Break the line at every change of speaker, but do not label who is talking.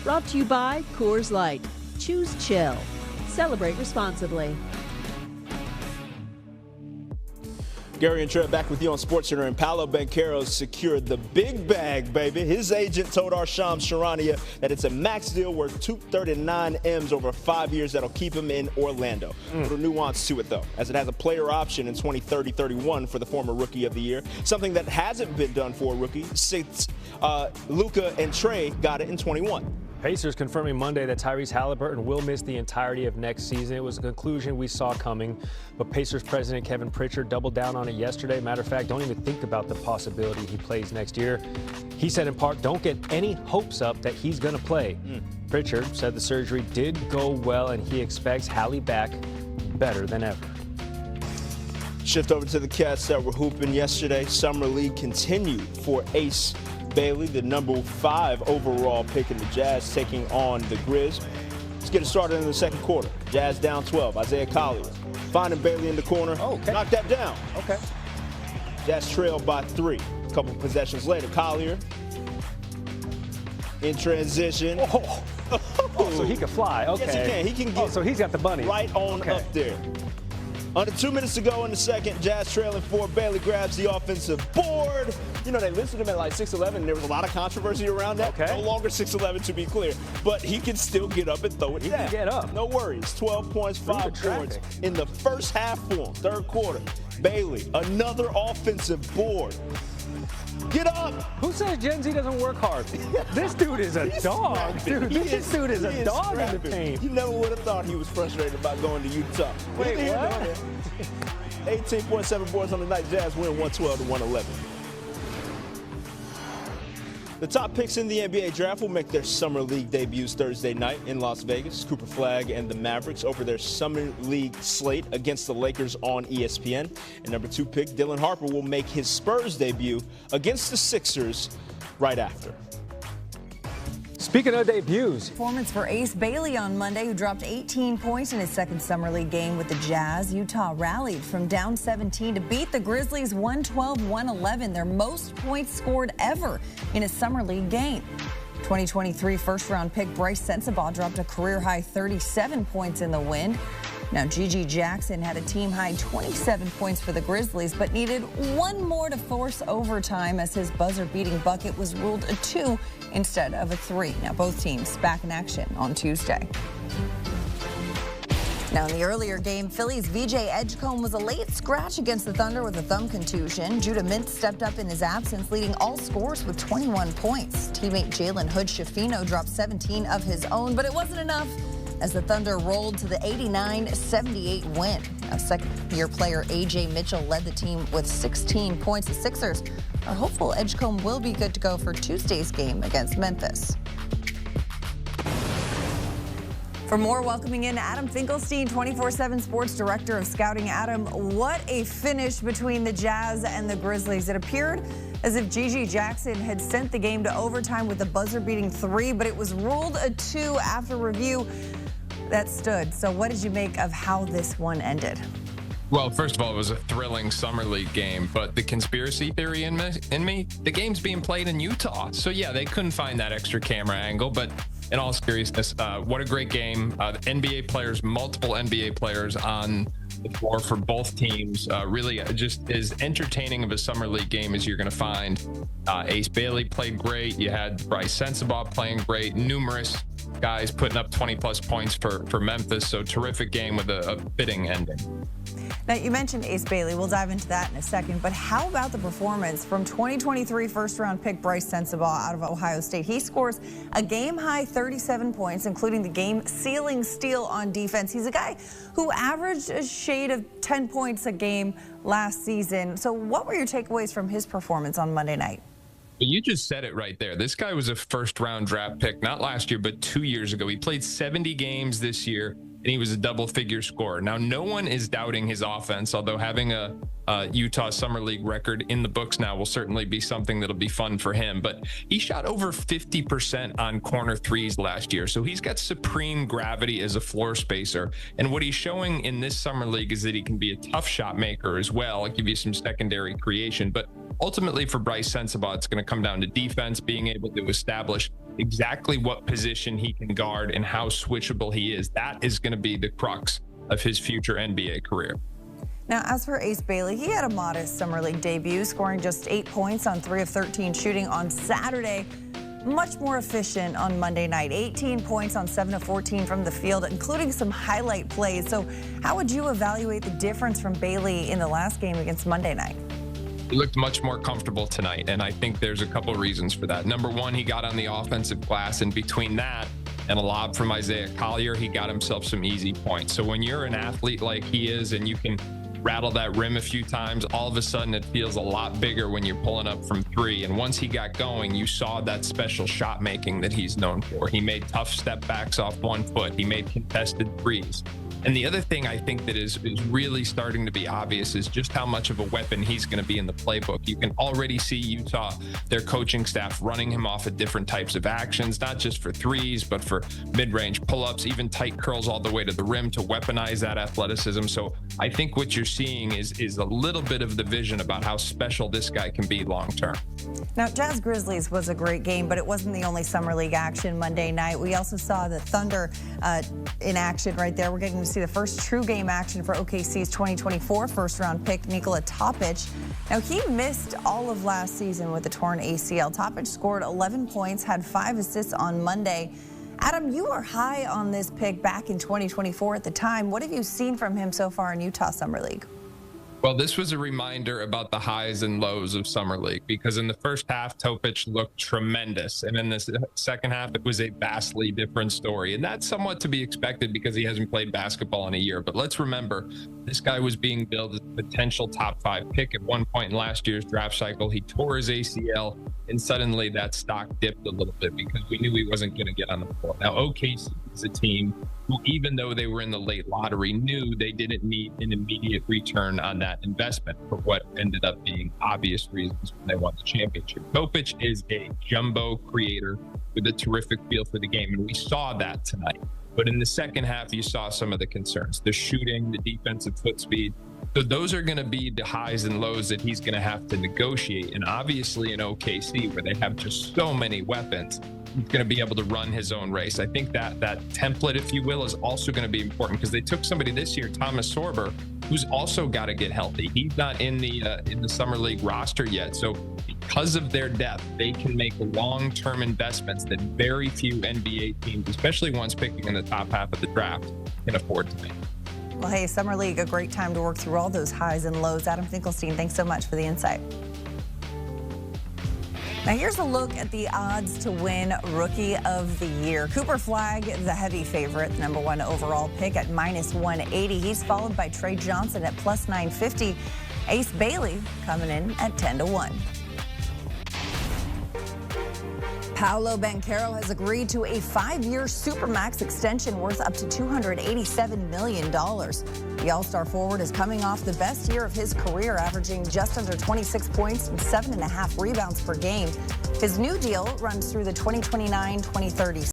Brought to you by Coors Light. Choose chill. Celebrate responsibly.
Gary and Trent back with you on SportsCenter, and Paolo Banchero secured the big bag, baby. His agent told our Shams Charania that it's a max deal worth $239 M's over 5 years that'll keep him in Orlando. A little nuance to it, though, as it has a player option in 2030-31 for the former Rookie of the Year, something that hasn't been done for a rookie since Luka and Trey got it in 21.
Pacers confirming Monday that Tyrese Halliburton will miss the entirety of next season. It was a conclusion we saw coming, but Pacers president Kevin Pritchard doubled down on it yesterday. Matter of fact, don't even think about the possibility he plays next year. He said in part, don't get any hopes up that he's going to play. Pritchard said the surgery did go well and he expects Hallie back better than ever.
Shift over to the Cats that were hooping yesterday. Summer League continued for Ace Bailey, the number 5 overall pick in the Jazz, taking on the Grizz. Let's get it started in the second quarter. Jazz down 12. Isaiah Collier finding Bailey in the corner. Knock that down. Jazz trailed by 3. A couple possessions later, Collier in transition.
So he can fly. Okay.
Yes, he can. He can get
so he's got the bunny.
Right on up there. Under 2 minutes to go in the second, Jazz trailing 4. Bailey grabs the offensive board. You know, they listed him at like 6'11", and there was a lot of controversy around that. No longer 6'11", to be clear. But he can still get up and throw it down.
He can get up.
No worries. 12 points, 5 boards in the first half for him. Third quarter, Bailey, another offensive board. Get up!
Who says Gen Z doesn't work hard? This dude is a dog, dude. This dude is a dog in the paint.
You never would have thought he was frustrated about going to Utah.
Wait, what?
18.7 boards on the night. Jazz win 112-111. The top picks in the NBA draft will make their Summer League debuts Thursday night in Las Vegas. Cooper Flagg and the Mavericks over their Summer League slate against the Lakers on ESPN. And number 2 pick, Dylan Harper, will make his Spurs debut against the Sixers right after.
Speaking of debuts.
Performance for Ace Bailey on Monday, who dropped 18 points in his second Summer League game with the Jazz. Utah rallied from down 17 to beat the Grizzlies 112-111, their most points scored ever in a Summer League game. 2023 first-round pick Bryce Sensabaugh dropped a career-high 37 points in the win. Now, Gigi Jackson had a team-high 27 points for the Grizzlies, but needed one more to force overtime as his buzzer-beating bucket was ruled a 2 instead of a 3. Now, both teams back in action on Tuesday. Now, in the earlier game, Phillies' VJ Edgecombe was a late scratch against the Thunder with a thumb contusion. Judah Mintz stepped up in his absence, leading all scorers with 21 points. Teammate Jalen Hood-Schifino dropped 17 of his own, but it wasn't enough as the Thunder rolled to the 89-78 win. Now, second-year player A.J. Mitchell led the team with 16 points. The Sixers are hopeful Edgecombe will be good to go for Tuesday's game against Memphis. For more, welcoming in Adam Finkelstein, 24/7 Sports Director of Scouting. Adam, what a finish between the Jazz and the Grizzlies. It appeared as if Gigi Jackson had sent the game to overtime with a buzzer-beating 3, but it was ruled a 2 after review. That stood. So what did you make of how this one ended?
Well, first of all, it was a thrilling Summer League game, but the conspiracy theory in me, the game's being played in Utah. So, yeah, they couldn't find that extra camera angle, but in all seriousness, what a great game. NBA players, multiple NBA players on the floor for both teams. Really just as entertaining of a Summer League game as you're going to find. Ace Bailey played great. You had Bryce Sensabaugh playing great. Numerous guys putting up 20-plus points for Memphis. So terrific game with a fitting ending.
Now, you mentioned Ace Bailey. We'll dive into that in a second. But how about the performance from 2023 first-round pick Bryce Sensabaugh out of Ohio State? He scores a game-high 37 points, including the game-sealing steal on defense. He's a guy who averaged a shade of 10 points a game last season. So what were your takeaways from his performance on Monday night?
You just said it right there. This guy was a first-round draft pick, not last year, but 2 years ago. He played 70 games this year, and he was a double-figure scorer. Now, no one is doubting his offense, although having a Utah Summer League record in the books now will certainly be something that'll be fun for him. But he shot over 50% on corner threes last year, so he's got supreme gravity as a floor spacer. And what he's showing in this Summer League is that he can be a tough shot maker as well. I'll give you some secondary creation. But ultimately for Bryce Sensabaugh, it's going to come down to defense, being able to establish exactly what position he can guard and how switchable he is. That is going to be the crux of his future NBA career.
Now, as for Ace Bailey, he had a modest Summer League debut, scoring just 8 points on 3 of 13 shooting on Saturday. Much more efficient on Monday night. 18 points on 7 of 14 from the field, including some highlight plays. So how would you evaluate the difference from Bailey in the last game against Monday night?
He looked much more comfortable tonight, and I think there's a couple reasons for that. Number one, he got on the offensive glass, and between that and a lob from Isaiah Collier, he got himself some easy points. So when you're an athlete like he is and you can rattle that rim a few times, all of a sudden it feels a lot bigger when you're pulling up from 3. And once he got going, you saw that special shot making that he's known for. He made tough step backs off 1 foot. He made contested threes. And the other thing I think that is really starting to be obvious is just how much of a weapon he's going to be in the playbook. You can already see Utah, their coaching staff, running him off of different types of actions, not just for threes, but for mid-range pull-ups, even tight curls all the way to the rim to weaponize that athleticism. So I think what you're seeing is a little bit of the vision about how special this guy can be long-term.
Now, Jazz Grizzlies was a great game, but it wasn't the only Summer League action Monday night. We also saw the Thunder in action right there. We're getting to see the first true game action for OKC's 2024 first-round pick, Nikola Topic. Now, he missed all of last season with a torn ACL. Topic scored 11 points, had 5 assists on Monday. Adam, you were high on this pick back in 2024 at the time. What have you seen from him so far in Utah Summer League?
Well, this was a reminder about the highs and lows of Summer League, because in the first half, Topic looked tremendous. And in the second half, it was a vastly different story. And that's somewhat to be expected because he hasn't played basketball in a year. But let's remember, this guy was being billed as a potential top 5 pick at one point in last year's draft cycle. He tore his ACL, and suddenly that stock dipped a little bit because we knew he wasn't going to get on the floor. Now, OKC is a team who, even though they were in the late lottery, knew they didn't need an immediate return on that investment for what ended up being obvious reasons when they won the championship. Topic is a jumbo creator with a terrific feel for the game, and we saw that tonight. But in the second half, you saw some of the concerns, the shooting, the defensive foot speed. So those are going to be the highs and lows that he's going to have to negotiate. And obviously in OKC, where they have just so many weapons, he's going to be able to run his own race. I think that template, if you will, is also going to be important because they took somebody this year, Thomas Sorber, who's also got to get healthy. He's not in the Summer League roster yet. So because of their depth, they can make long-term investments that very few NBA teams, especially ones picking in the top half of the draft, can afford to make.
Well, hey, Summer League, a great time to work through all those highs and lows. Adam Finkelstein, thanks so much for the insight. Now here's a look at the odds to win Rookie of the Year. Cooper Flagg, the heavy favorite, the #1 overall pick at -180. He's followed by Trey Johnson at +950. Ace Bailey coming in at 10-1. Paolo Banchero has agreed to a 5-year Supermax extension worth up to $287 million. The All-Star forward is coming off the best year of his career, averaging just under 26 points and 7.5 rebounds per game. His new deal runs through the 2029-2030